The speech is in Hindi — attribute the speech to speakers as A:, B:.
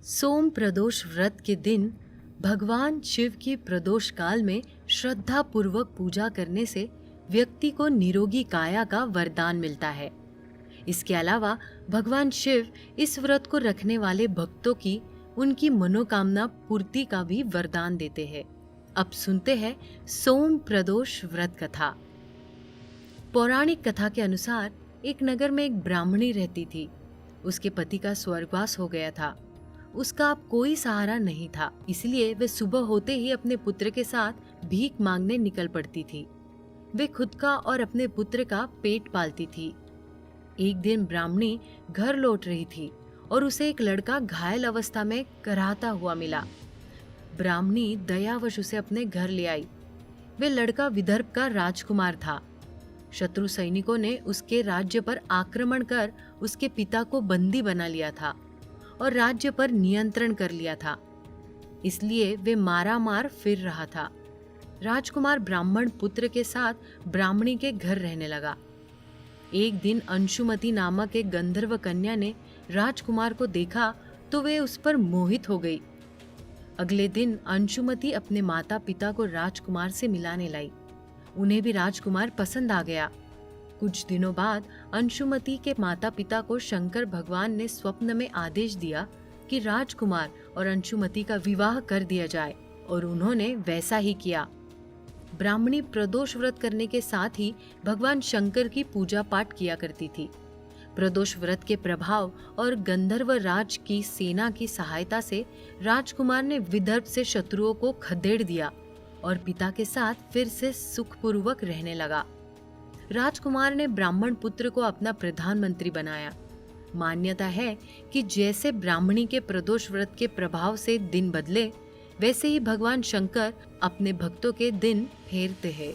A: सोम प्रदोष व्रत के दिन भगवान शिव की प्रदोष काल में श्रद्धा पूर्वक पूजा करने से व्यक्ति को निरोगी काया का वरदान मिलता है। इसके अलावा भगवान शिव इस व्रत को रखने वाले भक्तों की उनकी मनोकामना पूर्ति का भी वरदान देते हैं। अब सुनते हैं सोम प्रदोष व्रत कथा। पौराणिक कथा के अनुसार एक नगर में एक ब्राह्मणी रहती थी। उसके पति का स्वर्गवास हो गया था। उसका अब कोई सहारा नहीं था, इसलिए वे सुबह होते ही अपने पुत्र के साथ भीख मांगने निकल पड़ती थी। वे खुद का और अपने पुत्र का पेट पालती थी। एक दिन ब्राह्मणी घर लौट रही थी और उसे एक लड़का घायल अवस्था में कराहता हुआ मिला। ब्राह्मणी दयावश उसे अपने घर ले आई। वे लड़का विदर्भ का राजकुमार था। शत्रु सैनिकों ने उसके राज्य पर आक्रमण कर उसके पिता को बंदी बना लिया था और राज्य पर नियंत्रण कर लिया था, इसलिए वे मारामार फिर रहा था। राजकुमार ब्राह्मण पुत्र के साथ ब्राह्मणी के घर रहने लगा। एक दिन अंशुमति नामक एक गंधर्व कन्या ने राजकुमार को देखा तो वे उस पर मोहित हो गई। अगले दिन अंशुमति अपने माता पिता को राजकुमार से मिलाने लाई। उन्हें भी राजकुमार पसंद आ गया। कुछ दिनों बाद अंशुमति के माता पिता को शंकर भगवान ने स्वप्न में आदेश दिया कि राजकुमार और अंशुमति का विवाह कर दिया जाए, और उन्होंने वैसा ही किया। ब्राह्मणी प्रदोष व्रत करने के साथ ही भगवान शंकर की पूजा पाठ किया करती थी। प्रदोष व्रत के प्रभाव और गंधर्व राज की सेना की सहायता से राजकुमार ने विदर्भ से शत्रुओं को खदेड़ दिया और पिता के साथ फिर से सुखपूर्वक रहने लगा। राजकुमार ने ब्राह्मण पुत्र को अपना प्रधानमंत्री बनाया। मान्यता है कि जैसे ब्राह्मणी के प्रदोष व्रत के प्रभाव से दिन बदले, वैसे ही भगवान शंकर अपने भक्तों के दिन फेरते हैं।